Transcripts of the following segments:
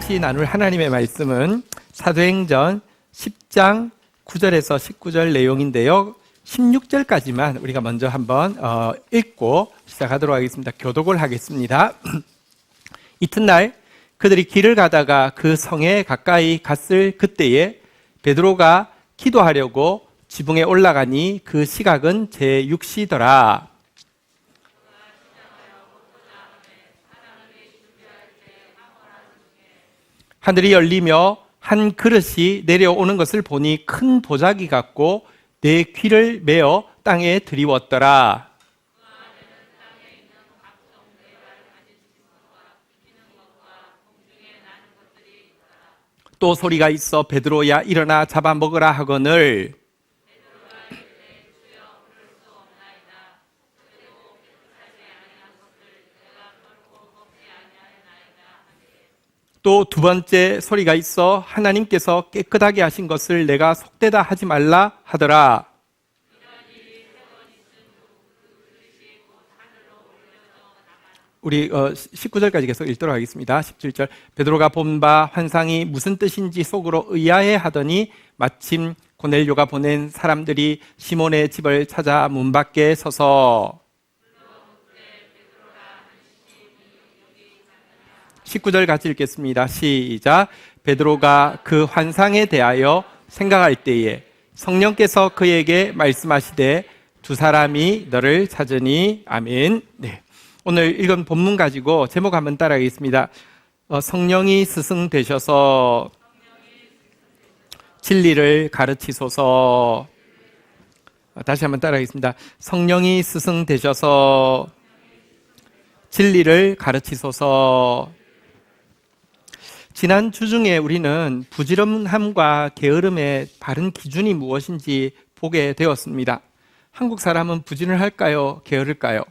같이 나눌 하나님의 말씀은 사도행전 10장 9절에서 19절 내용인데요. 16절까지만 우리가 먼저 한번 읽고 시작하도록 하겠습니다. 교독을 하겠습니다. 이튿날 그들이 길을 가다가 그 성에 가까이 갔을 그때에 베드로가 기도하려고 지붕에 올라가니 그 시각은 제6시더라. 하늘이 열리며 한 그릇이 내려오는 것을 보니 큰 도자기 같고 내 귀를 메어 땅에 들이웠더라. 또 소리가 있어 베드로야 일어나 잡아먹으라 하거늘 또 두 번째 소리가 있어 하나님께서 깨끗하게 하신 것을 내가 속되다 하지 말라 하더라. 우리 19절까지 계속 읽도록 하겠습니다. 17절 베드로가 본 바 환상이 무슨 뜻인지 속으로 의아해 하더니 마침 고넬료가 보낸 사람들이 시몬의 집을 찾아 문 밖에 서서 19절 같이 읽겠습니다. 시작. 베드로가 그 환상에 대하여 생각할 때에 성령께서 그에게 말씀하시되 두 사람이 너를 찾으니. 아멘. 네. 오늘 읽은 본문 가지고 제목 한번 따라하겠습니다. 성령이 스승 되셔서 진리를 가르치소서. 다시 한번 따라하겠습니다. 성령이 스승 되셔서 진리를 가르치소서. 지난 주 중에 우리는 부지런함과 게으름의 바른 기준이 무엇인지 보게 되었습니다. 한국 사람은 부지런할까요? 게으를까요?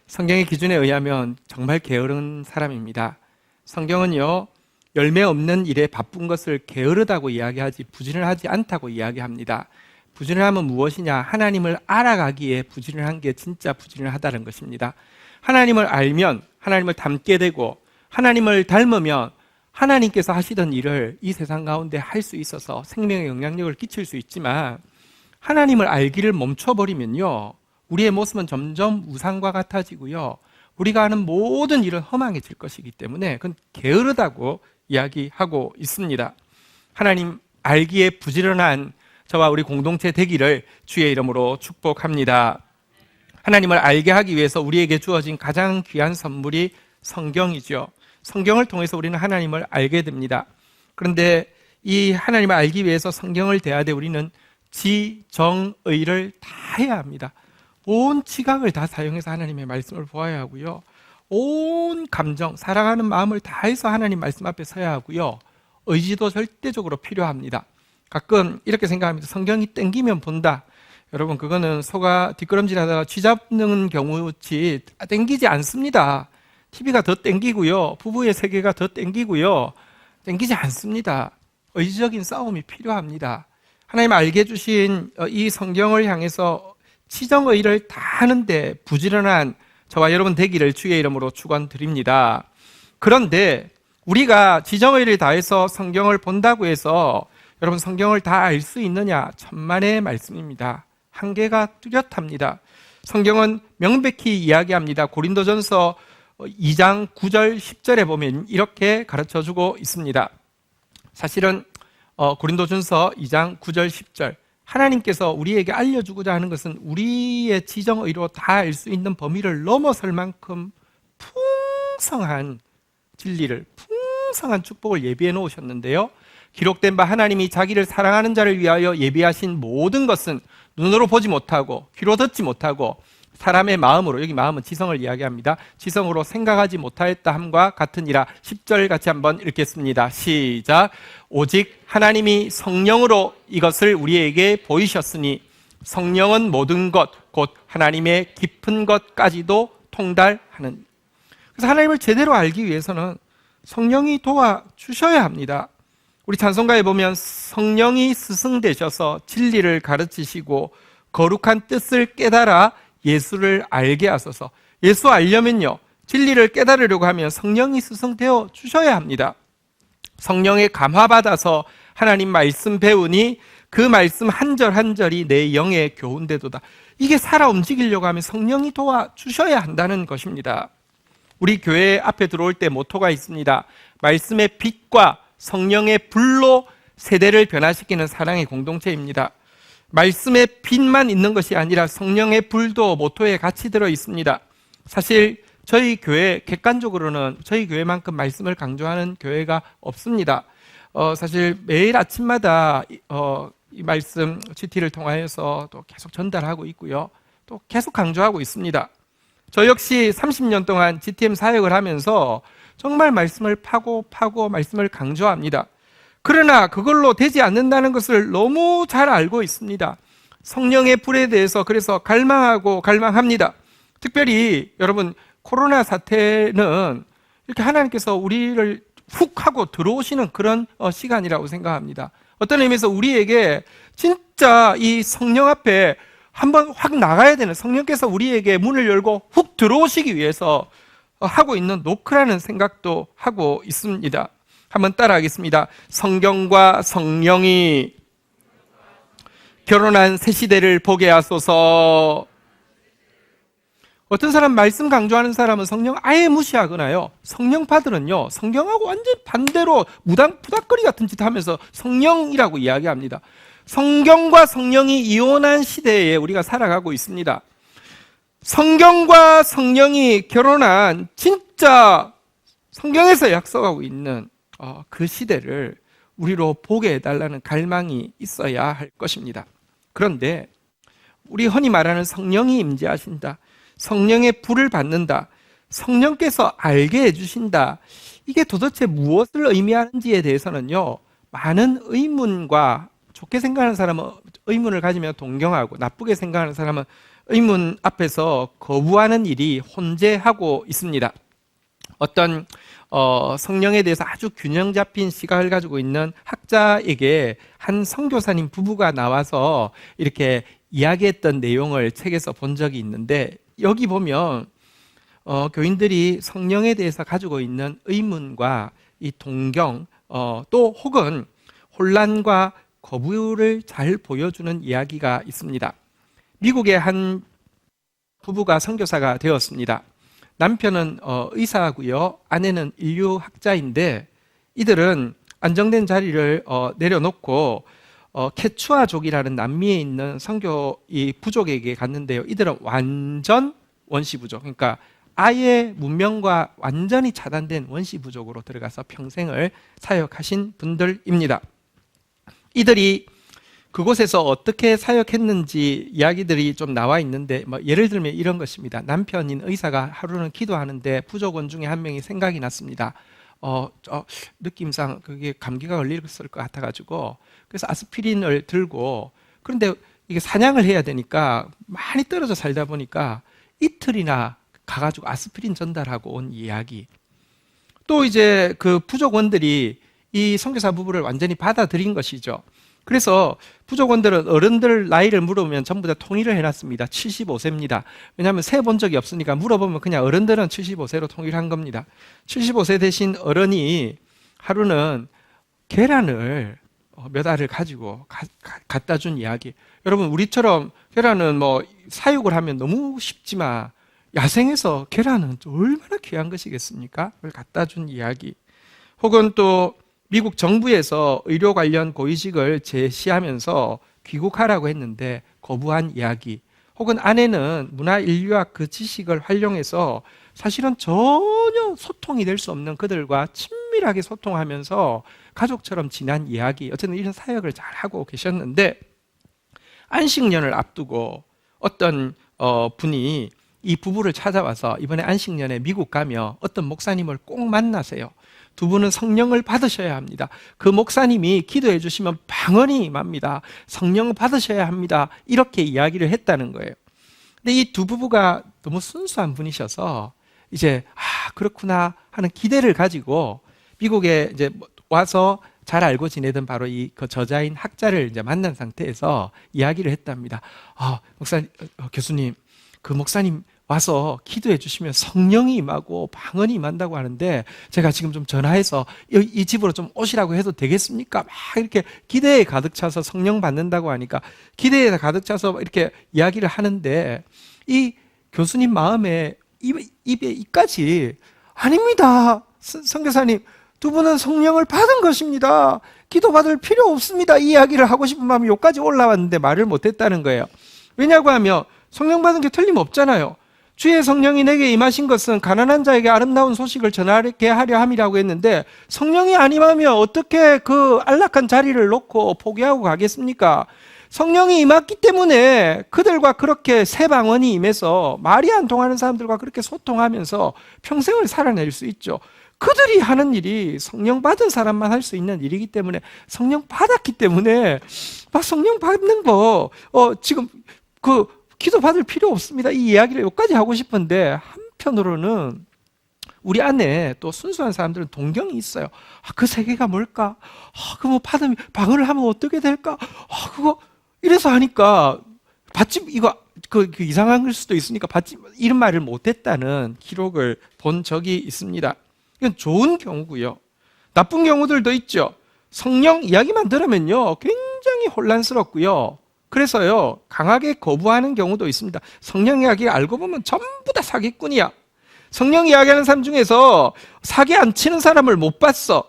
성경의 기준에 의하면 정말 게으른 사람입니다. 성경은요, 열매 없는 일에 바쁜 것을 게으르다고 이야기하지 부지런하지 않다고 이야기합니다. 부지런함은 무엇이냐? 하나님을 알아가기에 부지런한 게 진짜 부지런하다는 것입니다. 하나님을 알면 하나님을 닮게 되고 하나님을 닮으면 하나님께서 하시던 일을 이 세상 가운데 할 수 있어서 생명의 영향력을 끼칠 수 있지만 하나님을 알기를 멈춰버리면요, 우리의 모습은 점점 우상과 같아지고요, 우리가 하는 모든 일은 허망해질 것이기 때문에 그건 게으르다고 이야기하고 있습니다. 하나님 알기에 부지런한 저와 우리 공동체 되기를 주의 이름으로 축복합니다. 하나님을 알게 하기 위해서 우리에게 주어진 가장 귀한 선물이 성경이죠. 성경을 통해서 우리는 하나님을 알게 됩니다. 그런데 이 하나님을 알기 위해서 성경을 대하되 우리는 지정의를 다 해야 합니다. 온 지각을 다 사용해서 하나님의 말씀을 보아야 하고요, 온 감정, 사랑하는 마음을 다해서 하나님 말씀 앞에 서야 하고요, 의지도 절대적으로 필요합니다. 가끔 이렇게 생각합니다. 성경이 땡기면 본다. 여러분, 그거는 소가 뒷걸음질하다가 쥐 잡는 경우치 땡기지 않습니다. TV가 더 땡기고요, 부부의 세계가 더 땡기고요, 땡기지 않습니다. 의지적인 싸움이 필요합니다. 하나님 알게 해주신 이 성경을 향해서 지정의를 다 하는데 부지런한 저와 여러분 되기를 주의 이름으로 축원드립니다. 그런데 우리가 지정의를 다해서 성경을 본다고 해서 여러분 성경을 다 알 수 있느냐? 천만의 말씀입니다. 한계가 뚜렷합니다. 성경은 명백히 이야기합니다. 고린도전서 2장 9절 10절에 보면 이렇게 가르쳐주고 있습니다. 사실은 고린도전서 2장 9절 10절, 하나님께서 우리에게 알려주고자 하는 것은 우리의 지정의로 다 알 수 있는 범위를 넘어설 만큼 풍성한 진리를, 풍성한 축복을 예비해 놓으셨는데요, 기록된 바 하나님이 자기를 사랑하는 자를 위하여 예비하신 모든 것은 눈으로 보지 못하고 귀로 듣지 못하고 사람의 마음으로, 여기 마음은 지성을 이야기합니다, 지성으로 생각하지 못하였다 함과 같으니라. 10절 같이 한번 읽겠습니다. 시작. 오직 하나님이 성령으로 이것을 우리에게 보이셨으니 성령은 모든 것 곧 하나님의 깊은 것까지도 통달하는. 그래서 하나님을 제대로 알기 위해서는 성령이 도와주셔야 합니다. 우리 찬송가에 보면 성령이 스승 되셔서 진리를 가르치시고 거룩한 뜻을 깨달아 예수를 알게 하소서. 예수 알려면요, 진리를 깨달으려고 하면 성령이 스승되어 주셔야 합니다. 성령에 감화받아서 하나님 말씀 배우니 그 말씀 한 절 한 절이 내 영에 교훈되도다. 이게 살아 움직이려고 하면 성령이 도와주셔야 한다는 것입니다. 우리 교회 앞에 들어올 때 모토가 있습니다. 말씀의 빛과 성령의 불로 세대를 변화시키는 사랑의 공동체입니다. 말씀의 빛만 있는 것이 아니라 성령의 불도 모토에 같이 들어 있습니다. 사실 저희 교회 객관적으로는 저희 교회만큼 말씀을 강조하는 교회가 없습니다. 사실 매일 아침마다 이 말씀 GT를 통하여서 또 계속 전달하고 있고요. 또 계속 강조하고 있습니다. 저 역시 30년 동안 GTM 사역을 하면서 정말 말씀을 파고 말씀을 강조합니다. 그러나 그걸로 되지 않는다는 것을 너무 잘 알고 있습니다. 성령의 불에 대해서 그래서 갈망합니다. 특별히 여러분 코로나 사태는 이렇게 하나님께서 우리를 훅 하고 들어오시는 그런 시간이라고 생각합니다. 어떤 의미에서 우리에게 진짜 이 성령 앞에 한번 확 나가야 되는, 성령께서 우리에게 문을 열고 훅 들어오시기 위해서 하고 있는 노크라는 생각도 하고 있습니다. 한번 따라하겠습니다. 성경과 성령이 결혼한 새 시대를 보게 하소서. 어떤 사람 말씀 강조하는 사람은 성령 아예 무시하거나요. 성령파들은요, 성경하고 완전 반대로 부닥거리 같은 짓 하면서 성령이라고 이야기합니다. 성경과 성령이 이혼한 시대에 우리가 살아가고 있습니다. 성경과 성령이 결혼한 진짜 성경에서 약속하고 있는 그 시대를 우리로 보게 해달라는 갈망이 있어야 할 것입니다. 그런데 우리 흔히 말하는 성령이 임재하신다, 성령의 불을 받는다, 성령께서 알게 해주신다, 이게 도대체 무엇을 의미하는지에 대해서는요, 많은 의문과, 좋게 생각하는 사람은 의문을 가지면 동경하고 나쁘게 생각하는 사람은 의문 앞에서 거부하는 일이 혼재하고 있습니다. 어떤 성령에 대해서 아주 균형 잡힌 시각을 가지고 있는 학자에게 한 선교사님 부부가 나와서 이렇게 이야기했던 내용을 책에서 본 적이 있는데, 여기 보면 교인들이 성령에 대해서 가지고 있는 의문과 이 동경, 또 혹은 혼란과 거부를 잘 보여주는 이야기가 있습니다. 미국의 한 부부가 선교사가 되었습니다. 남편은 의사고요, 아내는 인류학자인데 이들은 안정된 자리를 내려놓고 케추아족이라는 남미에 있는 선교 이 부족에게 갔는데요. 이들은 완전 원시 부족, 그러니까 아예 문명과 완전히 차단된 원시 부족으로 들어가서 평생을 사역하신 분들입니다. 이들이 그곳에서 어떻게 사역했는지 이야기들이 좀 나와 있는데, 예를 들면 이런 것입니다. 남편인 의사가 하루는 기도하는데 부족원 중에 한 명이 생각이 났습니다. 느낌상 그게 감기가 걸렸을 것 같아가지고, 그래서 아스피린을 들고, 그런데 이게 사냥을 해야 되니까 많이 떨어져 살다 보니까 이틀이나 가가지고 아스피린 전달하고 온 이야기. 또 이제 그 부족원들이 이 선교사 부부를 완전히 받아들인 것이죠. 그래서 부족원들은 어른들 나이를 물어보면 전부 다 통일을 해놨습니다. 75세입니다. 왜냐하면 세 본 적이 없으니까 물어보면 그냥 어른들은 75세로 통일한 겁니다. 75세 되신 어른이 하루는 계란을 몇 알을 가지고 갖다 준 이야기. 여러분, 우리처럼 계란은 사육을 하면 너무 쉽지만 야생에서 계란은 얼마나 귀한 것이겠습니까? 그걸 갖다 준 이야기. 혹은 또 미국 정부에서 의료 관련 고위직을 제시하면서 귀국하라고 했는데 거부한 이야기. 혹은 아내는 문화인류학 그 지식을 활용해서 사실은 전혀 소통이 될 수 없는 그들과 친밀하게 소통하면서 가족처럼 지난 이야기. 어쨌든 이런 사역을 잘하고 계셨는데, 안식년을 앞두고 어떤 분이 이 부부를 찾아와서 이번에 안식년에 미국 가며 어떤 목사님을 꼭 만나세요. 두 분은 성령을 받으셔야 합니다. 그 목사님이 기도해 주시면 방언이 임합니다. 성령 받으셔야 합니다. 이렇게 이야기를 했다는 거예요. 근데 이 두 부부가 너무 순수한 분이셔서 이제 그렇구나 하는 기대를 가지고 미국에 이제 와서 잘 알고 지내던 바로 그 저자인 학자를 이제 만난 상태에서 이야기를 했답니다. 교수님, 그 목사님 와서 기도해 주시면 성령이 임하고 방언이 임한다고 하는데, 제가 지금 좀 전화해서 이 집으로 좀 오시라고 해도 되겠습니까? 막 이렇게 기대에 가득 차서 성령 받는다고 하니까 기대에 가득 차서 이렇게 이야기를 하는데, 이 교수님 마음에 입에 이까지 아닙니다. 선교사님, 두 분은 성령을 받은 것입니다. 기도받을 필요 없습니다. 이 이야기를 하고 싶은 마음이 여기까지 올라왔는데 말을 못했다는 거예요. 왜냐고 하면 성령 받은 게 틀림없잖아요. 주의 성령이 내게 임하신 것은 가난한 자에게 아름다운 소식을 전하게 하려 함이라고 했는데, 성령이 안 임하면 어떻게 그 안락한 자리를 놓고 포기하고 가겠습니까? 성령이 임했기 때문에 그들과 그렇게 새 방언이 임해서 말이 안 통하는 사람들과 그렇게 소통하면서 평생을 살아낼 수 있죠. 그들이 하는 일이 성령 받은 사람만 할 수 있는 일이기 때문에, 성령 받았기 때문에 막 성령 받는 거 지금 기도 받을 필요 없습니다. 이 이야기를 여기까지 하고 싶은데, 한편으로는 우리 안에 또 순수한 사람들은 동경이 있어요. 그 세계가 뭘까? 그거 받으면 방언을 하면 어떻게 될까? 그거 이래서 하니까 받지, 이거 그 이상한 걸 수도 있으니까 받지, 이런 말을 못했다는 기록을 본 적이 있습니다. 이건 좋은 경우고요. 나쁜 경우들도 있죠. 성령 이야기만 들으면요 굉장히 혼란스럽고요. 그래서요 강하게 거부하는 경우도 있습니다. 성령 이야기 알고 보면 전부 다 사기꾼이야. 성령 이야기하는 사람 중에서 사기 안 치는 사람을 못 봤어.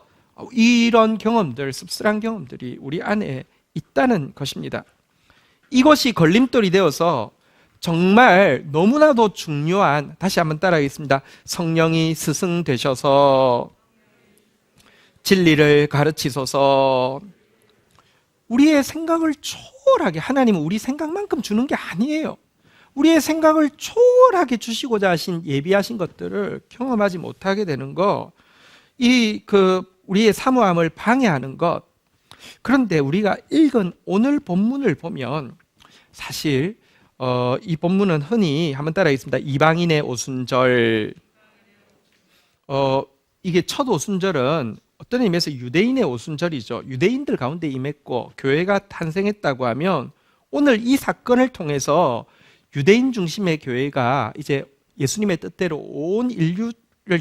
이런 경험들, 씁쓸한 경험들이 우리 안에 있다는 것입니다. 이것이 걸림돌이 되어서 정말 너무나도 중요한, 다시 한번 따라하겠습니다. 성령이 스승 되셔서 진리를 가르치소서. 우리의 생각을 초월하게, 하나님은 우리 생각만큼 주는 게 아니에요. 우리의 생각을 초월하게 주시고자 하신, 예비하신 것들을 경험하지 못하게 되는 거, 우리의 사모함을 방해하는 것. 그런데 우리가 읽은 오늘 본문을 보면 사실 이 본문은 흔히 한번 따라하겠습니다. 이방인의 오순절. 이게 첫 오순절은 어떤 의미에서 유대인의 오순절이죠. 유대인들 가운데 임했고 교회가 탄생했다고 하면, 오늘 이 사건을 통해서 유대인 중심의 교회가 이제 예수님의 뜻대로 온 인류를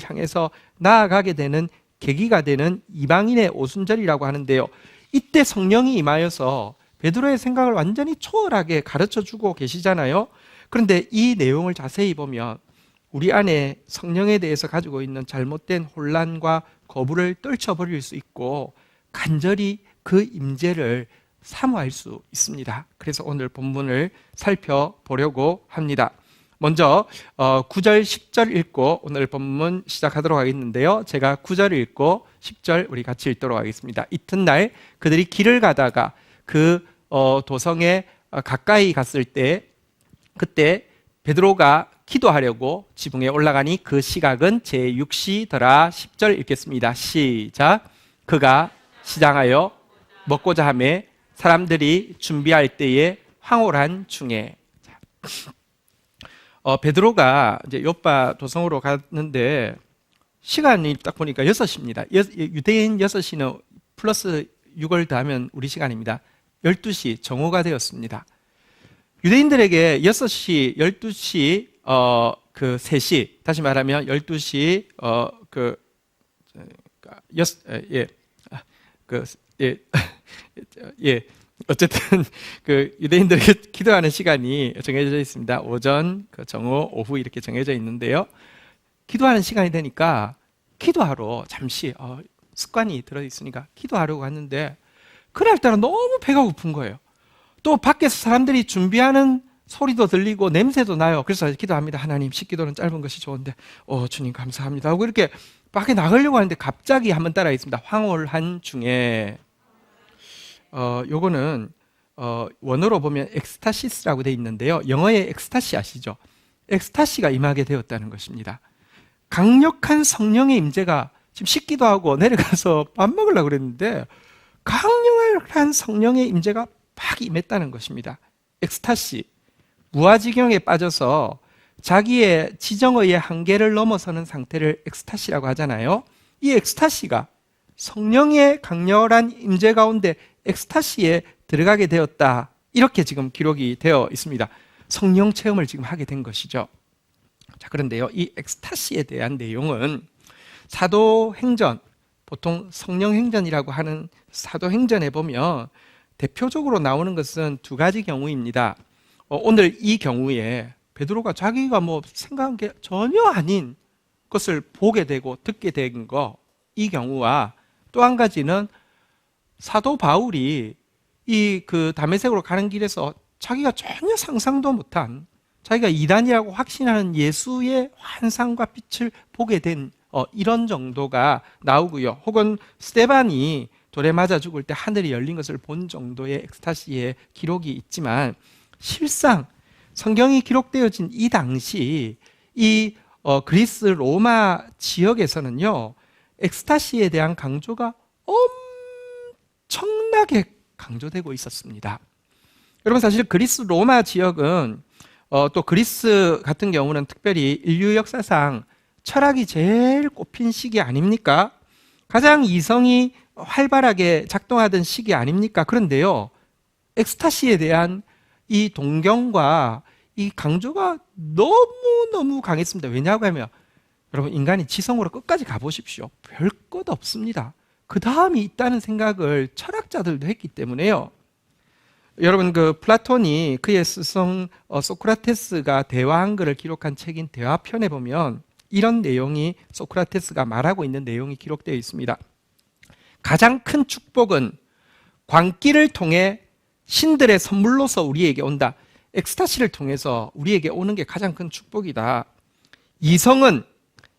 향해서 나아가게 되는 계기가 되는 이방인의 오순절이라고 하는데요. 이때 성령이 임하여서 베드로의 생각을 완전히 초월하게 가르쳐주고 계시잖아요. 그런데 이 내용을 자세히 보면 우리 안에 성령에 대해서 가지고 있는 잘못된 혼란과 거부를 떨쳐버릴 수 있고, 간절히 그 임재를 사모할 수 있습니다. 그래서 오늘 본문을 살펴보려고 합니다. 먼저 9절 10절 읽고 오늘 본문 시작하도록 하겠는데요, 제가 9절 읽고 10절 우리 같이 읽도록 하겠습니다. 이튿날 그들이 길을 가다가 그 도성에 가까이 갔을 때, 그때 베드로가 기도하려고 지붕에 올라가니 그 시각은 제6시더라. 10절 읽겠습니다. 시작. 그가 시장하여 먹고자 하매 사람들이 준비할 때에 황홀한 중에. 베드로가 이제 요파 도성으로 갔는데 시간이 딱 보니까 6시입니다. 유대인 6시는 플러스 6을 더하면 우리 시간입니다. 12시 정오가 되었습니다. 유대인들에게 6시, 12시, 3시, 다시 말하면 12시, 어쨌든 유대인들에게 기도하는 시간이 정해져 있습니다. 오전, 정오, 오후 이렇게 정해져 있는데요. 기도하는 시간이 되니까 기도하러 잠시 습관이 들어있으니까 기도하려고 갔는데, 그날따라 너무 배가 고픈 거예요. 또 밖에서 사람들이 준비하는 소리도 들리고 냄새도 나요. 그래서 기도합니다. 하나님, 식기도는 짧은 것이 좋은데 주님 감사합니다 하고 이렇게 밖에 나가려고 하는데, 갑자기 한번 따라하겠습니다. 황홀한 중에. 요거는 원어로 보면 엑스타시스라고 되어 있는데요, 영어의 엑스타시 아시죠? 엑스타시가 임하게 되었다는 것입니다. 강력한 성령의 임재가, 지금 식기도 하고 내려가서 밥 먹으려고 그랬는데 강력한 성령의 임재가 막 임했다는 것입니다. 엑스타시, 무아지경에 빠져서 자기의 지정의의 한계를 넘어서는 상태를 엑스타시라고 하잖아요. 이 엑스타시가 성령의 강렬한 임재 가운데 엑스타시에 들어가게 되었다, 이렇게 지금 기록이 되어 있습니다. 성령 체험을 지금 하게 된 것이죠. 자, 그런데요, 이 엑스타시에 대한 내용은 사도행전, 보통 성령행전이라고 하는 사도행전에 보면 대표적으로 나오는 것은 두 가지 경우입니다. 오늘 이 경우에 베드로가 자기가 뭐 생각한 게 전혀 아닌 것을 보게 되고 듣게 된 거, 이 경우와 또 한 가지는 사도 바울이 이 다메섹으로 가는 길에서 자기가 전혀 상상도 못한, 자기가 이단이라고 확신하는 예수의 환상과 빛을 보게 된 이런 정도가 나오고요. 혹은 스데반이 돌에 맞아 죽을 때 하늘이 열린 것을 본 정도의 엑스타시의 기록이 있지만, 실상 성경이 기록되어진 이 당시 이 그리스 로마 지역에서는요, 엑스타시에 대한 강조가 엄청나게 강조되고 있었습니다. 여러분, 사실 그리스 로마 지역은 또 그리스 같은 경우는 특별히 인류 역사상 철학이 제일 꼽힌 시기 아닙니까? 가장 이성이 활발하게 작동하던 시기 아닙니까? 그런데요, 엑스타시에 대한 이 동경과 이 강조가 너무너무 강했습니다. 왜냐고 하면, 여러분, 인간이 지성으로 끝까지 가보십시오. 별 것 없습니다. 그 다음이 있다는 생각을 철학자들도 했기 때문에요. 여러분, 플라톤이 그의 스승 소크라테스가 대화한 글을 기록한 책인 대화편에 보면 이런 내용이, 소크라테스가 말하고 있는 내용이 기록되어 있습니다. 가장 큰 축복은 광기를 통해 신들의 선물로서 우리에게 온다. 엑스타시를 통해서 우리에게 오는 게 가장 큰 축복이다. 이성은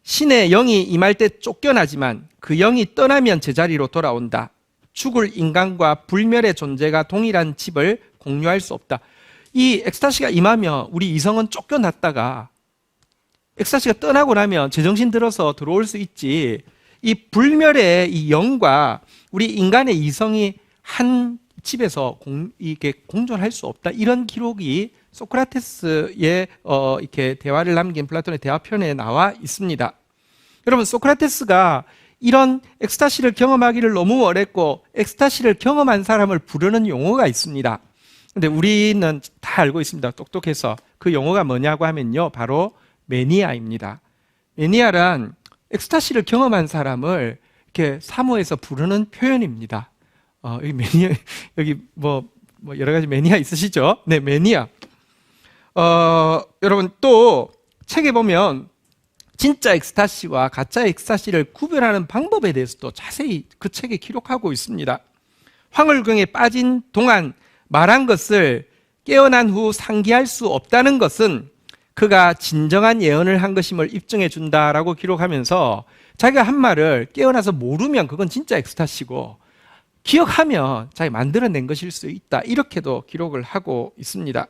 신의 영이 임할 때 쫓겨나지만 그 영이 떠나면 제자리로 돌아온다. 죽을 인간과 불멸의 존재가 동일한 집을 공유할 수 없다. 이 엑스타시가 임하면 우리 이성은 쫓겨났다가 엑스타시가 떠나고 나면 제정신 들어서 들어올 수 있지, 이 불멸의 이 영과 우리 인간의 이성이 한 집에서 이게 공존할 수 없다. 이런 기록이 소크라테스의 이렇게 대화를 남긴 플라톤의 대화편에 나와 있습니다. 여러분, 소크라테스가 이런 엑스타시를 경험하기를 너무 원했고 엑스타시를 경험한 사람을 부르는 용어가 있습니다. 근데 우리는 다 알고 있습니다. 똑똑해서. 그 용어가 뭐냐고 하면요, 바로 매니아입니다. 매니아란 엑스타시를 경험한 사람을 이렇게 사모해서 부르는 표현입니다. 여기 매니아, 여기 뭐 여러 가지 매니아 있으시죠? 네, 매니아. 여러분, 또 책에 보면 진짜 엑스타시와 가짜 엑스타시를 구별하는 방법에 대해서도 자세히 그 책에 기록하고 있습니다. 황홀경에 빠진 동안 말한 것을 깨어난 후 상기할 수 없다는 것은 그가 진정한 예언을 한 것임을 입증해 준다라고 기록하면서, 자기가 한 말을 깨어나서 모르면 그건 진짜 엑스타시고 기억하면 자기 만들어낸 것일 수 있다, 이렇게도 기록을 하고 있습니다.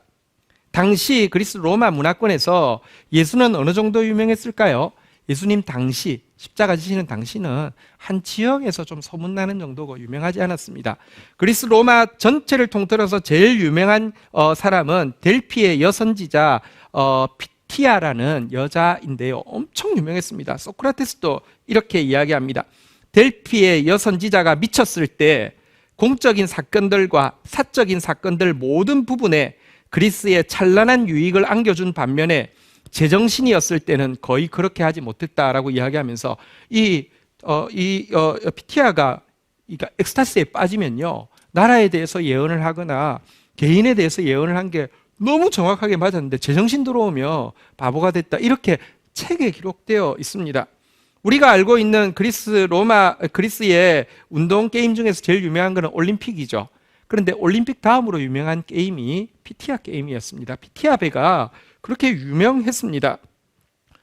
당시 그리스 로마 문화권에서 예수는 어느 정도 유명했을까요? 예수님 당시, 십자가 지시는 당시는 한 지역에서 좀 소문나는 정도고 유명하지 않았습니다. 그리스 로마 전체를 통틀어서 제일 유명한 사람은 델피의 여선지자 피티아라는 여자인데요, 엄청 유명했습니다. 소크라테스도 이렇게 이야기합니다. 델피의 여선지자가 미쳤을 때 공적인 사건들과 사적인 사건들 모든 부분에 그리스의 찬란한 유익을 안겨준 반면에 제정신이었을 때는 거의 그렇게 하지 못했다라고 이야기하면서, 피티아가 엑스타시에 빠지면요, 나라에 대해서 예언을 하거나 개인에 대해서 예언을 한 게 너무 정확하게 맞았는데 제정신 들어오며 바보가 됐다, 이렇게 책에 기록되어 있습니다. 우리가 알고 있는 그리스의 운동 게임 중에서 제일 유명한 것은 올림픽이죠. 그런데 올림픽 다음으로 유명한 게임이 피티아 게임이었습니다. 피티아 배가 그렇게 유명했습니다.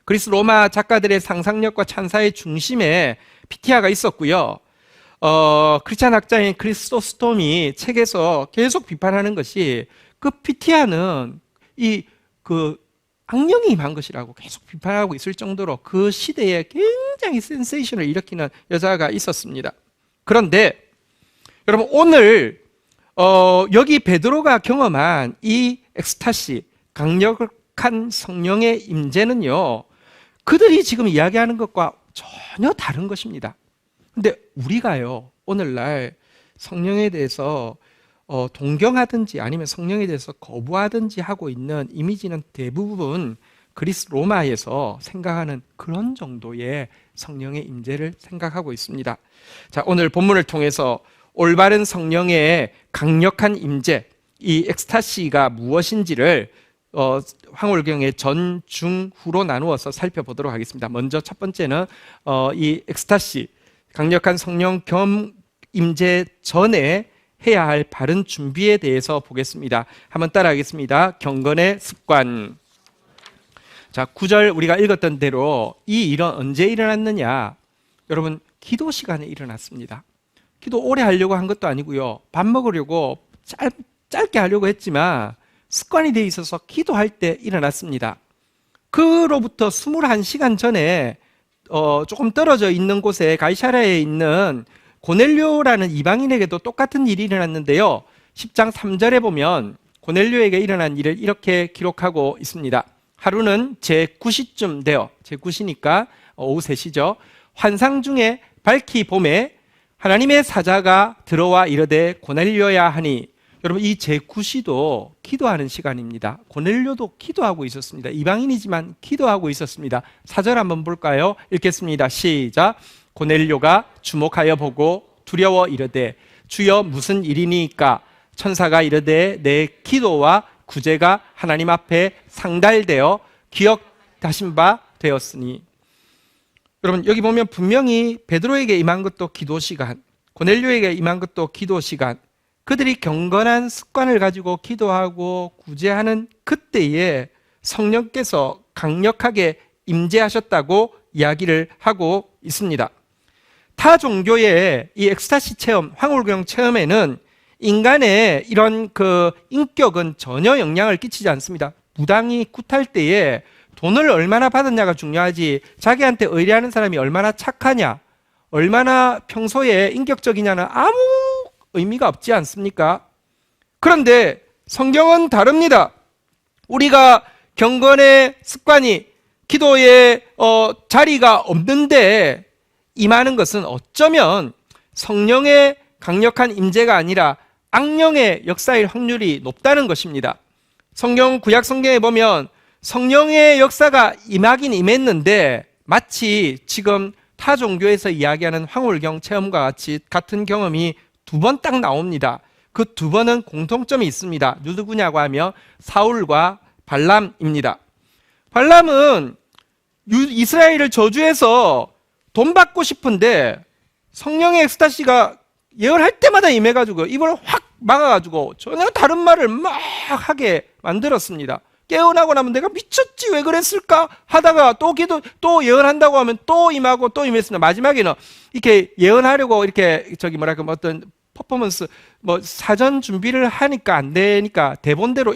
그리스 로마 작가들의 상상력과 찬사의 중심에 피티아가 있었고요. 크리스찬 학자인 크리소스톰이 책에서 계속 비판하는 것이, 그 피티아는 악령이 임한 것이라고 계속 비판하고 있을 정도로 그 시대에 굉장히 센세이션을 일으키는 여자가 있었습니다. 그런데 여러분, 오늘 여기 베드로가 경험한 이 엑스타시, 강력한 성령의 임재는요, 그들이 지금 이야기하는 것과 전혀 다른 것입니다. 근데 우리가요, 오늘날 성령에 대해서 동경하든지 아니면 성령에 대해서 거부하든지 하고 있는 이미지는 대부분 그리스 로마에서 생각하는 그런 정도의 성령의 임재를 생각하고 있습니다. 자, 오늘 본문을 통해서 올바른 성령의 강력한 임재, 이 엑스타시가 무엇인지를 황홀경의 전, 중, 후로 나누어서 살펴보도록 하겠습니다. 먼저 첫 번째는 이 엑스타시, 강력한 성령 겸 임재 전에 해야 할 바른 준비에 대해서 보겠습니다. 한번 따라하겠습니다. 경건의 습관. 자, 9절 우리가 읽었던 대로 이 일은 언제 일어났느냐? 여러분, 기도 시간에 일어났습니다. 기도 오래 하려고 한 것도 아니고요. 밥 먹으려고 짧게 하려고 했지만 습관이 돼 있어서 기도할 때 일어났습니다. 그로부터 21시간 전에 조금 떨어져 있는 곳에 가이사랴에 있는 고넬료라는 이방인에게도 똑같은 일이 일어났는데요. 10장 3절에 보면 고넬료에게 일어난 일을 이렇게 기록하고 있습니다. 하루는 제9시쯤 되어, 제9시니까 오후 3시죠. 환상 중에 밝히 봄에 하나님의 사자가 들어와 이르되 고넬료야 하니, 여러분 이 제9시도 기도하는 시간입니다. 고넬료도 기도하고 있었습니다. 이방인이지만 기도하고 있었습니다. 4절 한번 볼까요? 읽겠습니다. 시작. 고넬료가 주목하여 보고 두려워 이르되 주여 무슨 일이니까? 천사가 이르되 내 기도와 구제가 하나님 앞에 상달되어 기억하신 바 되었으니. 여러분 여기 보면 분명히 베드로에게 임한 것도 기도 시간, 고넬료에게 임한 것도 기도 시간, 그들이 경건한 습관을 가지고 기도하고 구제하는 그때에 성령께서 강력하게 임재하셨다고 이야기를 하고 있습니다. 타 종교의 이 엑스타시 체험, 황홀경 체험에는 인간의 이런 인격은 전혀 영향을 끼치지 않습니다. 무당이 굿할 때에 돈을 얼마나 받았냐가 중요하지, 자기한테 의뢰하는 사람이 얼마나 착하냐, 얼마나 평소에 인격적이냐는 아무 의미가 없지 않습니까? 그런데 성경은 다릅니다. 우리가 경건의 습관이, 기도의 자리가 없는데 임하는 것은 어쩌면 성령의 강력한 임재가 아니라 악령의 역사일 확률이 높다는 것입니다. 성경 구약 성경에 보면 성령의 역사가 임하긴 임했는데 마치 지금 타 종교에서 이야기하는 황홀경 체험과 같은 경험이 2번 딱 나옵니다. 그 2번은 공통점이 있습니다. 누구냐고 하면 사울과 발람입니다. 발람은 이스라엘을 저주해서 돈 받고 싶은데 성령의 엑스타시가 예언할 때마다 임해가지고 입을 확 막아가지고 전혀 다른 말을 막 하게 만들었습니다. 깨어나고 나면 내가 미쳤지 왜 그랬을까 하다가 또 예언한다고 하면 또 임하고 또 임했습니다. 마지막에는 이렇게 예언하려고 이렇게 어떤 퍼포먼스 사전 준비를 하니까 안 되니까 대본대로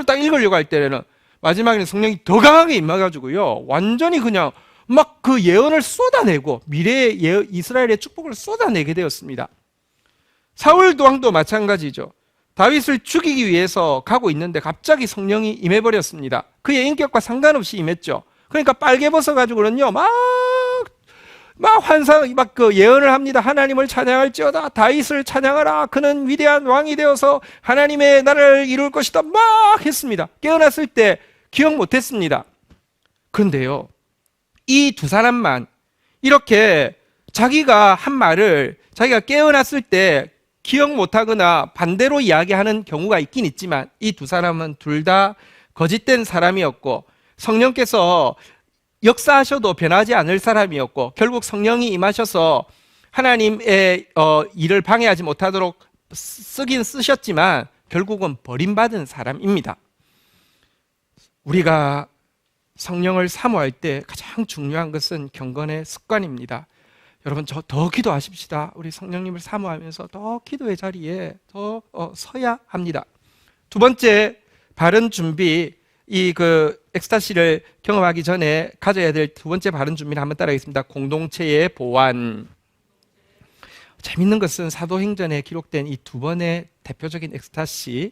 딱 읽으려고 할 때는 마지막에는 성령이 더 강하게 임해가지고요 완전히 그냥 막 그 예언을 쏟아내고 미래의 이스라엘의 축복을 쏟아내게 되었습니다. 사울 왕도 마찬가지죠. 다윗을 죽이기 위해서 가고 있는데 갑자기 성령이 임해버렸습니다. 그의 인격과 상관없이 임했죠. 그러니까 빨개 벗어가지고는요 막 환상 예언을 합니다. 하나님을 찬양할지어다, 다윗을 찬양하라, 그는 위대한 왕이 되어서 하나님의 나라를 이룰 것이다 막 했습니다. 깨어났을 때 기억 못했습니다. 그런데요 이 2사람만 이렇게 자기가 한 말을 자기가 깨어났을 때 기억 못하거나 반대로 이야기하는 경우가 있긴 있지만 이 2사람은 둘 다 거짓된 사람이었고 성령께서 역사하셔도 변하지 않을 사람이었고 결국 성령이 임하셔서 하나님의 일을 방해하지 못하도록 쓰긴 쓰셨지만 결국은 버림받은 사람입니다. 우리가 성령을 사모할 때 가장 중요한 것은 경건의 습관입니다. 여러분 더 기도하십시다. 우리 성령님을 사모하면서 더 기도의 자리에 더 서야 합니다. 2번째 바른 준비, 엑스타시를 경험하기 전에 가져야 될 2번째 바른 준비를 한번 따라하겠습니다. 공동체의 보완. 재밌는 것은 사도행전에 기록된 이 2번의 대표적인 엑스타시,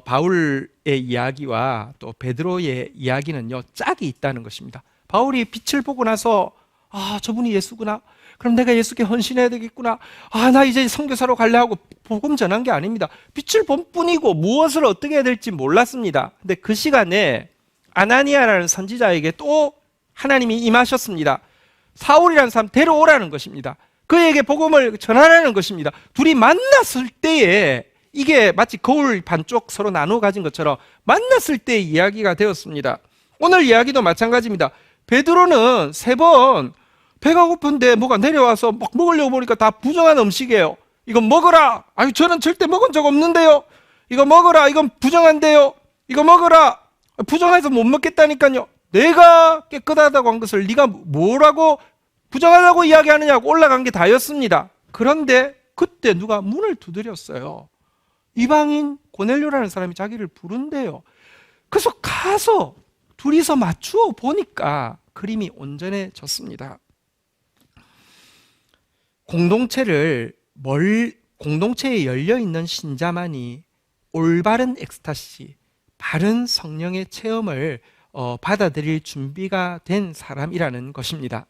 바울의 이야기와 또 베드로의 이야기는요 짝이 있다는 것입니다. 바울이 빛을 보고 나서 저분이 예수구나, 그럼 내가 예수께 헌신해야 되겠구나, 나 이제 선교사로 갈래 하고 복음 전한 게 아닙니다. 빛을 본 뿐이고 무엇을 어떻게 해야 될지 몰랐습니다. 근데 그 시간에 아나니아라는 선지자에게 또 하나님이 임하셨습니다. 사울이라는 사람 데려오라는 것입니다. 그에게 복음을 전하라는 것입니다. 둘이 만났을 때에 이게 마치 거울 반쪽 서로 나누어 가진 것처럼 만났을 때 이야기가 되었습니다. 오늘 이야기도 마찬가지입니다. 베드로는 3번 배가 고픈데 뭐가 내려와서 막 먹으려고 보니까 다 부정한 음식이에요. 이거 먹어라. 아유, 저는 절대 먹은 적 없는데요. 이거 먹어라. 이건 부정한데요. 이거 먹어라. 부정해서 못 먹겠다니까요. 내가 깨끗하다고 한 것을 네가 뭐라고 부정하다고 이야기하느냐고 올라간 게 다였습니다. 그런데 그때 누가 문을 두드렸어요. 이방인 고넬료라는 사람이 자기를 부른대요. 그래서 가서 둘이서 맞추어 보니까 그림이 온전해졌습니다. 공동체에 열려있는 신자만이 올바른 엑스타시, 바른 성령의 체험을 받아들일 준비가 된 사람이라는 것입니다.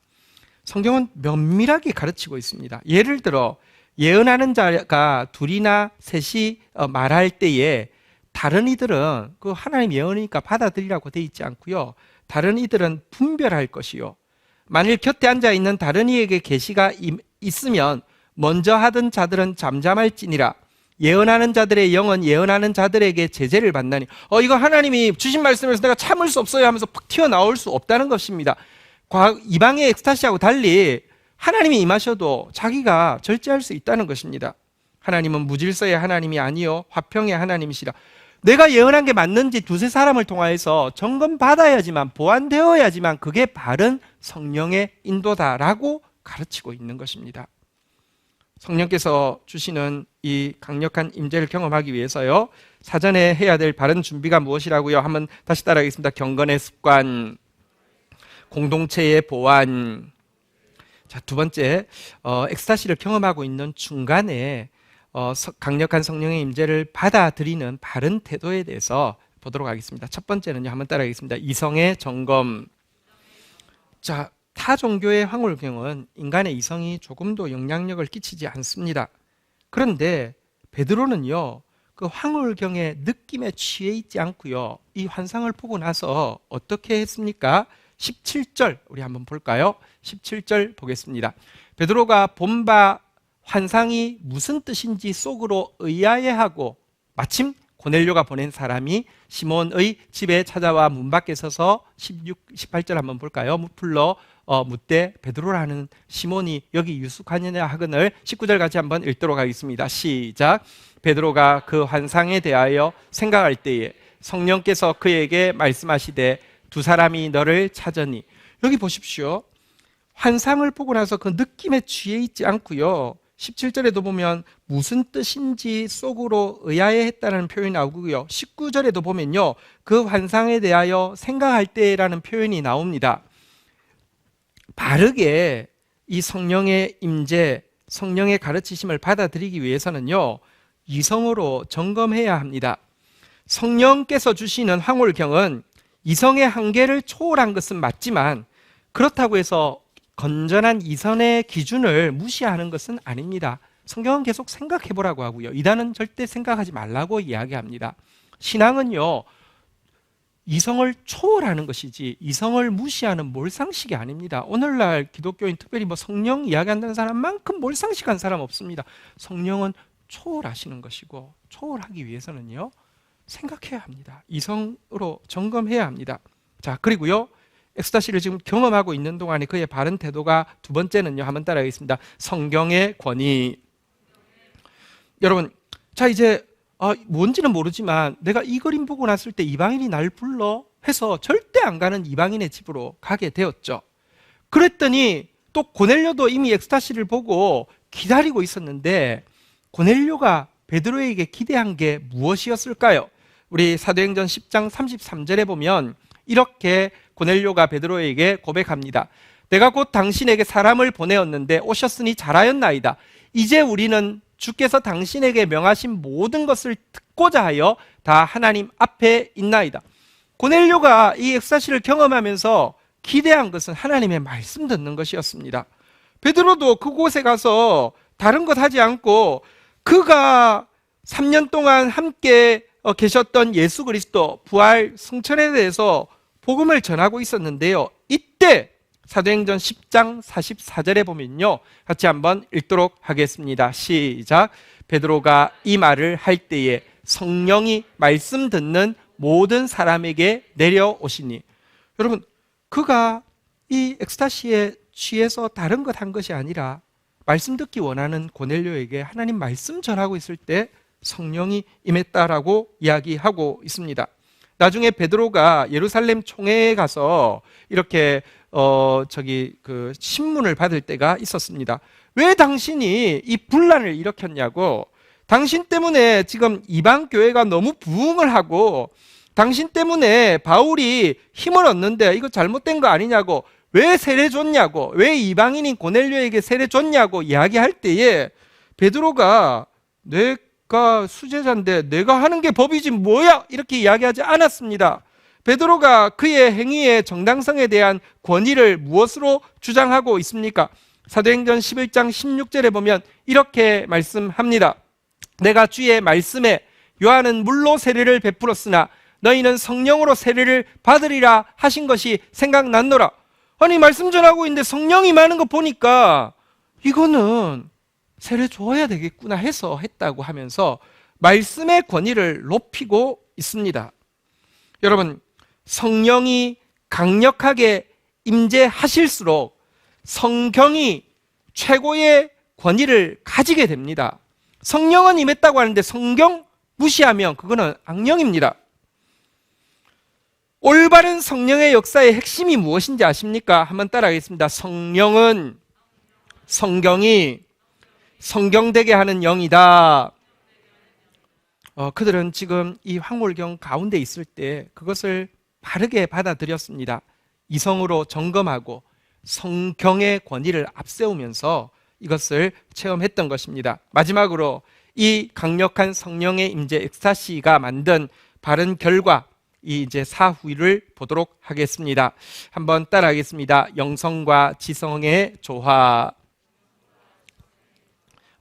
성경은 면밀하게 가르치고 있습니다. 예를 들어 예언하는 자가 둘이나 셋이 말할 때에 다른 이들은 그 하나님 예언이니까 받아들이라고 돼 있지 않고요. 다른 이들은 분별할 것이요. 만일 곁에 앉아있는 다른 이에게 계시가 있으면 먼저 하던 자들은 잠잠할지니라. 예언하는 자들의 영은 예언하는 자들에게 제재를 받나니 이거 하나님이 주신 말씀에서 내가 참을 수 없어요 하면서 팍 튀어나올 수 없다는 것입니다. 이방의 엑스타시하고 달리 하나님이 임하셔도 자기가 절제할 수 있다는 것입니다. 하나님은 무질서의 하나님이 아니요 화평의 하나님이시라. 내가 예언한 게 맞는지 두세 사람을 통하여서 점검받아야지만, 보완되어야지만 그게 바른 성령의 인도다라고 가르치고 있는 것입니다. 성령께서 주시는 이 강력한 임재를 경험하기 위해서요, 사전에 해야 될 바른 준비가 무엇이라고요? 한번 다시 따라하겠습니다. 경건의 습관, 공동체의 보완. 자, 두 번째, 엑스타시를 경험하고 있는 중간에 강력한 성령의 임재를 받아들이는 바른 태도에 대해서 보도록 하겠습니다. 첫 번째는요, 한번 따라하겠습니다. 이성의 점검. 자, 타 종교의 황홀경은 인간의 이성이 조금도 영향력을 끼치지 않습니다. 그런데 베드로는요, 그 황홀경의 느낌에 취해 있지 않고요, 이 환상을 보고 나서 어떻게 했습니까? 17절 우리 한번 볼까요? 17절 보겠습니다. 베드로가 본 바 환상이 무슨 뜻인지 속으로 의아해하고 마침 고넬료가 보낸 사람이 시몬의 집에 찾아와 문 밖에 서서 18절 한번 볼까요? 불러 묻되 베드로라는 시몬이 여기 유숙하느냐 하거늘 19절 같이 한번 읽도록 하겠습니다. 시작. 베드로가 그 환상에 대하여 생각할 때에 성령께서 그에게 말씀하시되 두 사람이 너를 찾으니. 여기 보십시오. 환상을 보고 나서 그 느낌에 취해 있지 않고요, 17절에도 보면 무슨 뜻인지 속으로 의아해했다는 표현이 나오고요, 19절에도 보면요, 그 환상에 대하여 생각할 때라는 표현이 나옵니다. 바르게 이 성령의 임재, 성령의 가르치심을 받아들이기 위해서는요, 이성으로 점검해야 합니다. 성령께서 주시는 황홀경은 이성의 한계를 초월한 것은 맞지만 그렇다고 해서 건전한 이성의 기준을 무시하는 것은 아닙니다. 성경은 계속 생각해 보라고 하고요, 이단은 절대 생각하지 말라고 이야기합니다. 신앙은요, 이성을 초월하는 것이지 이성을 무시하는 몰상식이 아닙니다. 오늘날 기독교인, 특별히 성령 이야기한다는 사람만큼 몰상식한 사람 없습니다. 성령은 초월하시는 것이고, 초월하기 위해서는요, 생각해야 합니다. 이성으로 점검해야 합니다. 자, 그리고요, 엑스타시를 지금 경험하고 있는 동안에 그의 바른 태도가 두 번째는요, 한번 따라하겠습니다. 성경의 권위. 여러분, 자, 이제 뭔지는 모르지만 내가 이 그림 보고 났을 때 이방인이 날 불러 해서 절대 안 가는 이방인의 집으로 가게 되었죠. 그랬더니 또 고넬료도 이미 엑스타시를 보고 기다리고 있었는데 고넬료가 베드로에게 기대한 게 무엇이었을까요? 우리 사도행전 10장 33절에 보면 이렇게 고넬료가 베드로에게 고백합니다. 내가 곧 당신에게 사람을 보내었는데 오셨으니 잘하였나이다. 이제 우리는 주께서 당신에게 명하신 모든 것을 듣고자 하여 다 하나님 앞에 있나이다. 고넬료가 이 엑스타시를 경험하면서 기대한 것은 하나님의 말씀 듣는 것이었습니다. 베드로도 그곳에 가서 다른 것 하지 않고 그가 3년 동안 함께 계셨던 예수 그리스도 부활 승천에 대해서 복음을 전하고 있었는데요. 이때 사도행전 10장 44절에 보면요, 같이 한번 읽도록 하겠습니다. 시작. 베드로가 이 말을 할 때에 성령이 말씀 듣는 모든 사람에게 내려오시니. 여러분, 그가 이 엑스타시에 취해서 다른 것 한 것이 아니라 말씀 듣기 원하는 고넬료에게 하나님 말씀 전하고 있을 때 성령이 임했다라고 이야기하고 있습니다. 나중에 베드로가 예루살렘 총회에 가서 이렇게 신문을 받을 때가 있었습니다. 왜 당신이 이 분란을 일으켰냐고, 당신 때문에 지금 이방 교회가 너무 부흥을 하고 당신 때문에 바울이 힘을 얻는데 이거 잘못된 거 아니냐고, 왜 세례 줬냐고, 왜 이방인인 고넬료에게 세례 줬냐고 이야기할 때에 베드로가 내가 수제자인데 내가 하는 게 법이지 뭐야, 이렇게 이야기하지 않았습니다. 베드로가 그의 행위의 정당성에 대한 권위를 무엇으로 주장하고 있습니까? 사도행전 11장 16절에 보면 이렇게 말씀합니다. 내가 주의 말씀에 요한은 물로 세례를 베풀었으나 너희는 성령으로 세례를 받으리라 하신 것이 생각났노라. 아니, 말씀 전하고 있는데 성령이 많은 거 보니까 이거는 세례 줘야 되겠구나 해서 했다고 하면서 말씀의 권위를 높이고 있습니다. 여러분, 성령이 강력하게 임재하실수록 성경이 최고의 권위를 가지게 됩니다. 성령은 임했다고 하는데 성경 무시하면 그거는 악령입니다. 올바른 성령의 역사의 핵심이 무엇인지 아십니까? 한번 따라하겠습니다. 성령은 성경이 성경되게 하는 영이다. 그들은 지금 이 황홀경 가운데 있을 때 그것을 바르게 받아들였습니다. 이성으로 점검하고 성경의 권위를 앞세우면서 이것을 체험했던 것입니다. 마지막으로 이 강력한 성령의 임재 엑스타시가 만든 바른 결과, 이 이제 사후를 보도록 하겠습니다. 한번 따라하겠습니다. 영성과 지성의 조화.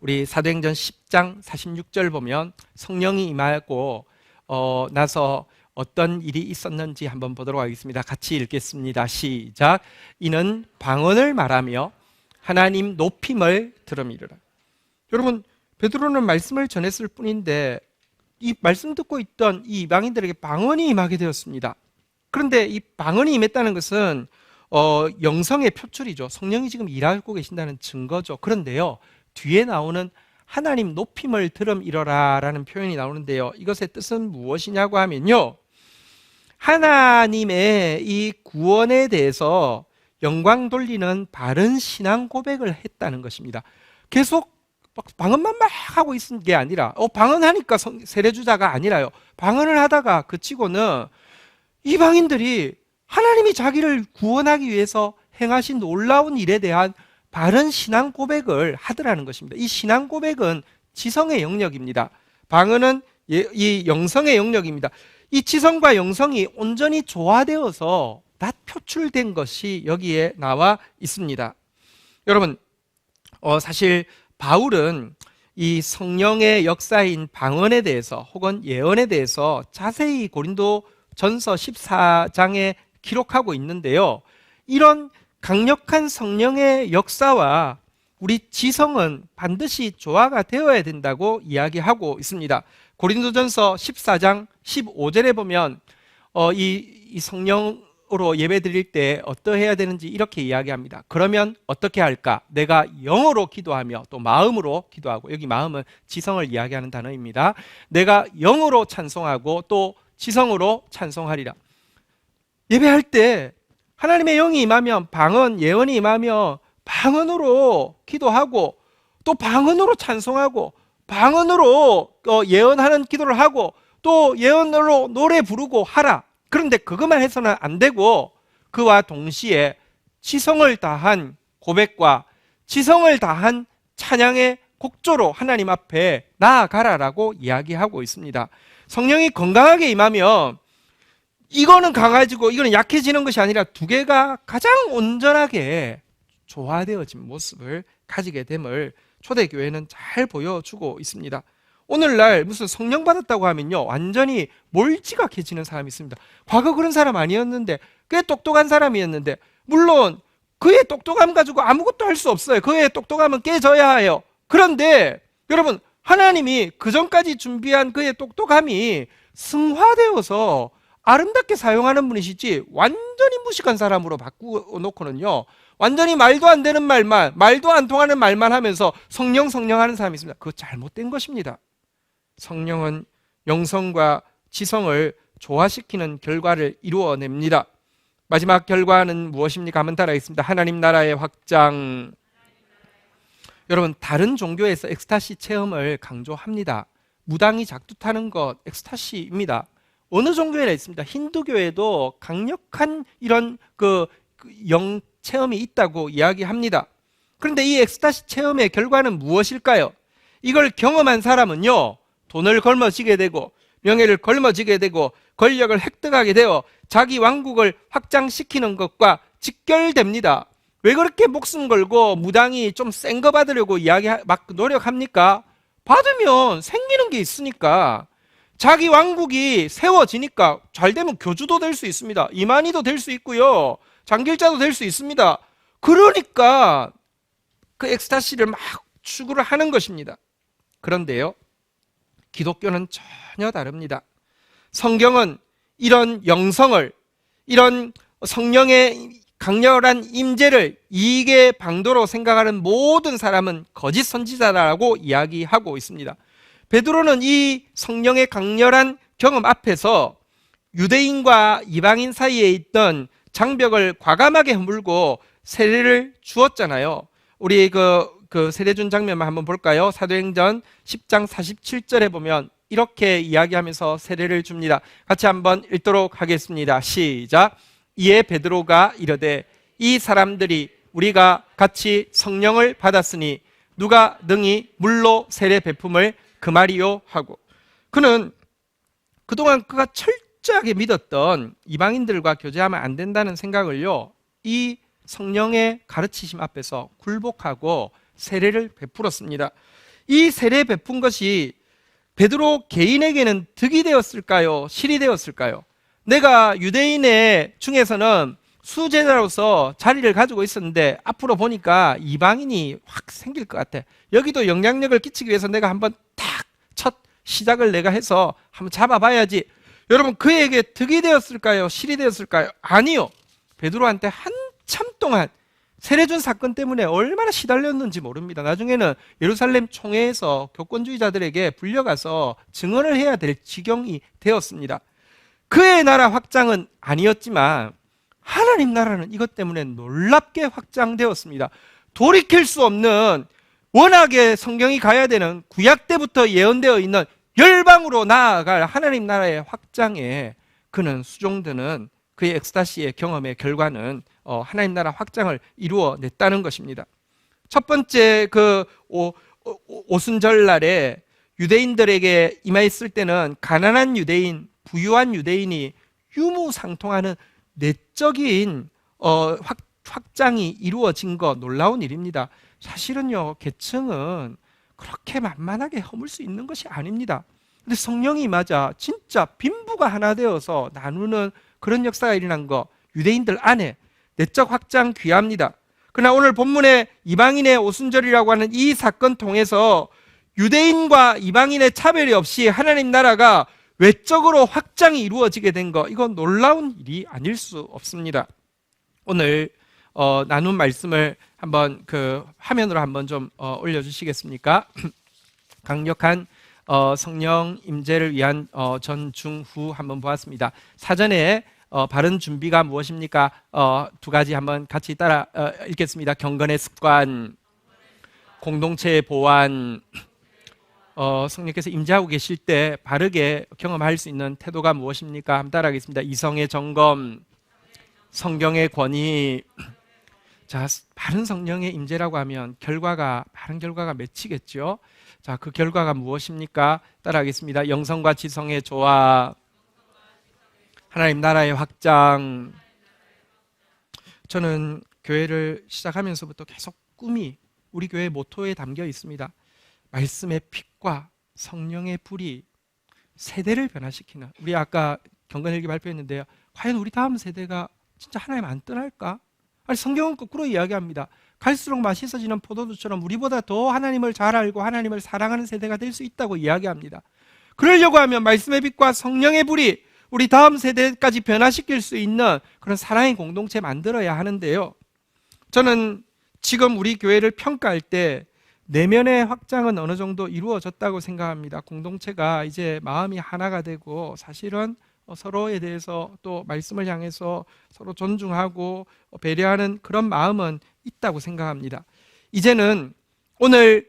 우리 사도행전 10장 46절 보면 성령이 임하고 나서 어떤 일이 있었는지 한번 보도록 하겠습니다. 같이 읽겠습니다. 시작. 이는 방언을 말하며 하나님 높임을 들음이르라. 여러분, 베드로는 말씀을 전했을 뿐인데 이 말씀 듣고 있던 이 이방인들에게 방언이 임하게 되었습니다. 그런데 이 방언이 임했다는 것은 영성의 표출이죠. 성령이 지금 일하고 계신다는 증거죠. 그런데요, 뒤에 나오는 하나님 높임을 들음이러라 라는 표현이 나오는데요, 이것의 뜻은 무엇이냐고 하면요, 하나님의 이 구원에 대해서 영광 돌리는 바른 신앙 고백을 했다는 것입니다. 계속 방언만 막 하고 있는 게 아니라 방언하니까 세례주자가 아니라요, 방언을 하다가 그치고는 이방인들이 하나님이 자기를 구원하기 위해서 행하신 놀라운 일에 대한 바른 신앙 고백을 하더라는 것입니다. 이 신앙 고백은 지성의 영역입니다. 방언은 이 영성의 영역입니다. 이 지성과 영성이 온전히 조화되어서 다 표출된 것이 여기에 나와 있습니다. 여러분, 사실 바울은 이 성령의 역사인 방언에 대해서 혹은 예언에 대해서 자세히 고린도전서 14장에 기록하고 있는데요, 이런 강력한 성령의 역사와 우리 지성은 반드시 조화가 되어야 된다고 이야기하고 있습니다. 고린도전서 14장 15절에 보면 이 성령으로 예배 드릴 때 어떠해야 되는지 이렇게 이야기합니다. 그러면 어떻게 할까? 내가 영어로 기도하며 또 마음으로 기도하고, 여기 마음은 지성을 이야기하는 단어입니다. 내가 영어로 찬송하고 또 지성으로 찬송하리라. 예배할 때 하나님의 영이 임하면 방언, 예언이 임하며 방언으로 기도하고 또 방언으로 찬송하고 방언으로 예언하는 기도를 하고 또 예언으로 노래 부르고 하라. 그런데 그것만 해서는 안 되고 그와 동시에 지성을 다한 고백과 지성을 다한 찬양의 곡조로 하나님 앞에 나아가라라고 이야기하고 있습니다. 성령이 건강하게 임하면 이거는 강해지고 이거는 약해지는 것이 아니라 두 개가 가장 온전하게 조화되어진 모습을 가지게 됨을 초대교회는 잘 보여주고 있습니다. 오늘날 무슨 성령 받았다고 하면요, 완전히 몰지각해지는 사람이 있습니다. 과거 그런 사람 아니었는데, 꽤 똑똑한 사람이었는데, 물론 그의 똑똑함 가지고 아무것도 할 수 없어요. 그의 똑똑함은 깨져야 해요. 그런데 여러분, 하나님이 그 전까지 준비한 그의 똑똑함이 승화되어서 아름답게 사용하는 분이시지, 완전히 무식한 사람으로 바꾸어 놓고는요, 완전히 말도 안 되는 말만, 말도 안 통하는 말만 하면서 성령 하는 사람이 있습니다. 그거 잘못된 것입니다. 성령은 영성과 지성을 조화시키는 결과를 이루어냅니다. 마지막 결과는 무엇입니까? 한번 따라하겠습니다. 하나님 나라의 확장. 여러분, 다른 종교에서 엑스타시 체험을 강조합니다. 무당이 작두 타는 것 엑스타시입니다. 어느 종교에나 있습니다. 힌두교에도 강력한 이런 영 체험이 있다고 이야기합니다. 그런데 이 엑스타시 체험의 결과는 무엇일까요? 이걸 경험한 사람은요, 돈을 걸머쥐게 되고 명예를 걸머쥐게 되고 권력을 획득하게 되어 자기 왕국을 확장시키는 것과 직결됩니다. 왜 그렇게 목숨 걸고 무당이 좀 센 거 받으려고 막 노력합니까? 받으면 생기는 게 있으니까. 자기 왕국이 세워지니까 잘 되면 교주도 될 수 있습니다. 이만희도 될 수 있고요, 장길자도 될 수 있습니다. 그러니까 그 엑스타시를 막 추구를 하는 것입니다. 그런데요, 기독교는 전혀 다릅니다. 성경은 이런 영성을, 이런 성령의 강렬한 임재를 이익의 방도로 생각하는 모든 사람은 거짓 선지자라고 이야기하고 있습니다. 베드로는 이 성령의 강렬한 경험 앞에서 유대인과 이방인 사이에 있던 장벽을 과감하게 허물고 세례를 주었잖아요. 우리 그 세례 준 장면만 한번 볼까요? 사도행전 10장 47절에 보면 이렇게 이야기하면서 세례를 줍니다. 같이 한번 읽도록 하겠습니다. 시작. 이에 베드로가 이르되 이 사람들이 우리가 같이 성령을 받았으니 누가 능히 물로 세례 베품을 금하리요 하고, 그는 그동안 그가 철저하게 믿었던 이방인들과 교제하면 안 된다는 생각을요, 이 성령의 가르치심 앞에서 굴복하고 세례를 베풀었습니다. 이 세례 베푼 것이 베드로 개인에게는 득이 되었을까요? 실이 되었을까요? 내가 유대인의 중에서는 수제자로서 자리를 가지고 있었는데 앞으로 보니까 이방인이 확 생길 것 같아. 여기도 영향력을 끼치기 위해서 내가 한번 탁 첫 시작을 내가 해서 한번 잡아봐야지. 여러분, 그에게 득이 되었을까요? 실이 되었을까요? 아니요. 베드로한테 한참 동안 세례준 사건 때문에 얼마나 시달렸는지 모릅니다. 나중에는 예루살렘 총회에서 교권주의자들에게 불려가서 증언을 해야 될 지경이 되었습니다. 그의 나라 확장은 아니었지만 하나님 나라는 이것 때문에 놀랍게 확장되었습니다. 돌이킬 수 없는, 워낙에 성경이 가야 되는 구약 때부터 예언되어 있는 열방으로 나아갈 하나님 나라의 확장에 그는 수종드는 그의 엑스타시의 경험의 결과는 하나님 나라 확장을 이루어냈다는 것입니다. 첫 번째 오순절 날에 유대인들에게 임하였을 때는 가난한 유대인, 부유한 유대인이 유무상통하는 내적인 확장이 이루어진 거 놀라운 일입니다. 사실은요, 계층은 그렇게 만만하게 허물 수 있는 것이 아닙니다. 근데 성령이 임하자 진짜 빈부가 하나 되어서 나누는 그런 역사가 일어난 거, 유대인들 안에 내적 확장 귀합니다. 그러나 오늘 본문의 이방인의 오순절이라고 하는 이 사건 통해서 유대인과 이방인의 차별이 없이 하나님 나라가 외적으로 확장이 이루어지게 된 거, 이건 놀라운 일이 아닐 수 없습니다. 오늘 나눈 말씀을 한번 화면으로 한번 좀 올려주시겠습니까? 강력한 성령 임재를 위한 전, 중, 후 한번 보았습니다. 사전에 바른 준비가 무엇입니까? 두 가지 한번 같이 따라 읽겠습니다. 경건의 습관, 공동체의 보완. 성령께서 임재하고 계실 때 바르게 경험할 수 있는 태도가 무엇입니까? 한번 따라하겠습니다. 이성의 점검, 성경의 권위. 자, 바른 성령의 임재라고 하면 바른 결과가 맺히겠죠. 자, 그 결과가 무엇입니까? 따라하겠습니다. 영성과 지성의 조화, 하나님 나라의 확장. 저는 교회를 시작하면서부터 계속 꿈이 우리 교회 모토에 담겨 있습니다. 말씀의 빛과 성령의 불이 세대를 변화시키는, 우리 아까 경건일기 발표했는데요, 과연 우리 다음 세대가 진짜 하나님 안 떠날까? 아니, 성경은 거꾸로 이야기합니다. 갈수록 맛있어지는 포도주처럼 우리보다 더 하나님을 잘 알고 하나님을 사랑하는 세대가 될 수 있다고 이야기합니다. 그러려고 하면 말씀의 빛과 성령의 불이 우리 다음 세대까지 변화시킬 수 있는 그런 사랑의 공동체 만들어야 하는데요, 저는 지금 우리 교회를 평가할 때 내면의 확장은 어느 정도 이루어졌다고 생각합니다. 공동체가 이제 마음이 하나가 되고, 사실은 서로에 대해서 또 말씀을 향해서 서로 존중하고 배려하는 그런 마음은 있다고 생각합니다. 이제는 오늘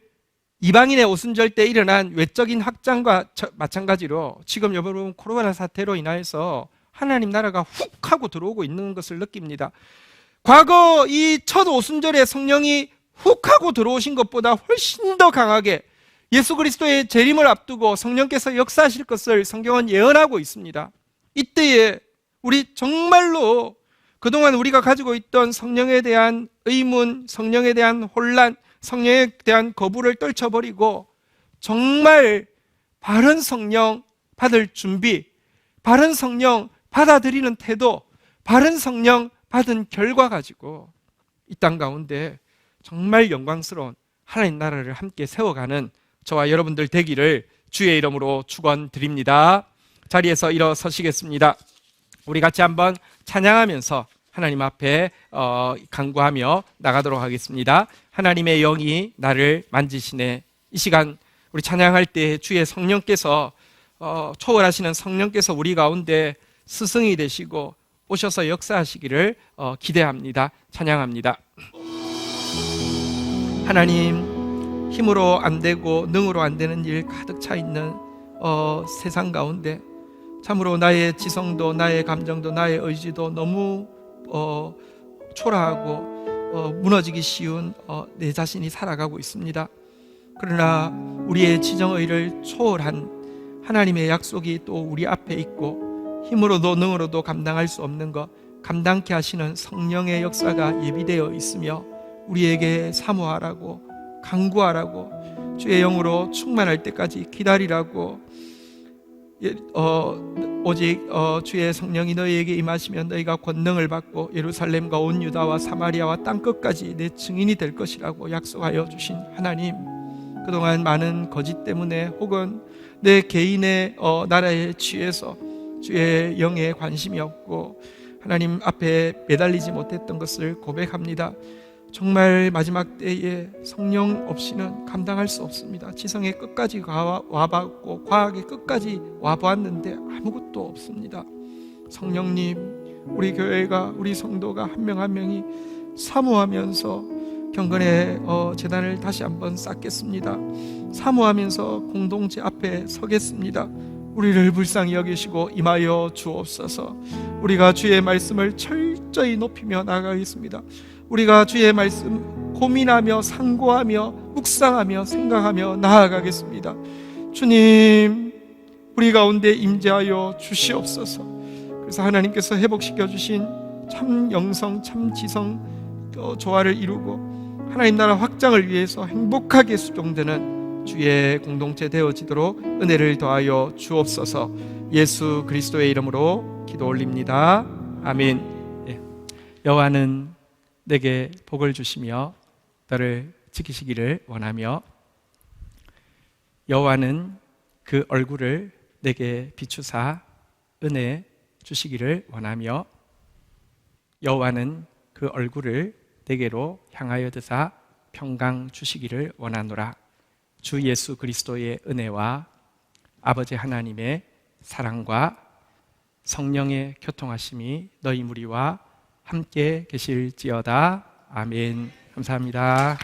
이방인의 오순절 때 일어난 외적인 확장과 마찬가지로 지금 여러분 코로나 사태로 인하여서 하나님 나라가 훅 하고 들어오고 있는 것을 느낍니다. 과거 이 첫 오순절에 성령이 훅 하고 들어오신 것보다 훨씬 더 강하게 예수 그리스도의 재림을 앞두고 성령께서 역사하실 것을 성경은 예언하고 있습니다. 이때에 우리 정말로 그동안 우리가 가지고 있던 성령에 대한 의문, 성령에 대한 혼란, 성령에 대한 거부를 떨쳐버리고 정말 바른 성령 받을 준비, 바른 성령 받아들이는 태도, 바른 성령 받은 결과 가지고 이 땅 가운데 정말 영광스러운 하나님 나라를 함께 세워가는 저와 여러분들 되기를 주의 이름으로 축원드립니다. 자리에서 일어서시겠습니다. 우리 같이 한번 찬양하면서 하나님 앞에 간구하며 나가도록 하겠습니다. 하나님의 영이 나를 만지시네. 이 시간 우리 찬양할 때 주의 성령께서 초월하시는 성령께서 우리 가운데 스승이 되시고 오셔서 역사하시기를 기대합니다. 찬양합니다. 하나님, 힘으로 안 되고 능으로 안 되는 일 가득 차 있는 세상 가운데 참으로 나의 지성도 나의 감정도 나의 의지도 너무 초라하고 무너지기 쉬운 내 자신이 살아가고 있습니다. 그러나 우리의 지정의를 초월한 하나님의 약속이 또 우리 앞에 있고 힘으로도 능으로도 감당할 수 없는 것, 감당케 하시는 성령의 역사가 예비되어 있으며 우리에게 사모하라고, 간구하라고, 주의 영으로 충만할 때까지 기다리라고, 오직 주의 성령이 너희에게 임하시면 너희가 권능을 받고 예루살렘과 온 유다와 사마리아와 땅끝까지 내 증인이 될 것이라고 약속하여 주신 하나님, 그동안 많은 거짓 때문에 혹은 내 개인의 나라에 취해서 주의 영에 관심이 없고 하나님 앞에 매달리지 못했던 것을 고백합니다. 정말 마지막 때에 성령 없이는 감당할 수 없습니다. 지성의 끝까지 와봤고 과학의 끝까지 와보았는데 아무것도 없습니다. 성령님, 우리 교회가, 우리 성도가 한 명 한 명이 사모하면서 경건의 재단을 다시 한번 쌓겠습니다. 사모하면서 공동체 앞에 서겠습니다. 우리를 불쌍히 여기시고 임하여 주옵소서. 우리가 주의 말씀을 철저히 높이며 나가겠습니다. 우리가 주의 말씀 고민하며 상고하며 묵상하며 생각하며 나아가겠습니다. 주님, 우리 가운데 임재하여 주시옵소서. 그래서 하나님께서 회복시켜 주신 참 영성, 참 지성 조화를 이루고 하나님 나라 확장을 위해서 행복하게 수종되는 주의 공동체 되어지도록 은혜를 더하여 주옵소서. 예수 그리스도의 이름으로 기도 올립니다. 아멘. 여호와는 내게 복을 주시며 너를 지키시기를 원하며 여호와는 그 얼굴을 내게 비추사 은혜 주시기를 원하며 여호와는 그 얼굴을 내게로 향하여 드사 평강 주시기를 원하노라. 주 예수 그리스도의 은혜와 아버지 하나님의 사랑과 성령의 교통하심이 너희 무리와 함께 계실지어다. 아멘. 감사합니다.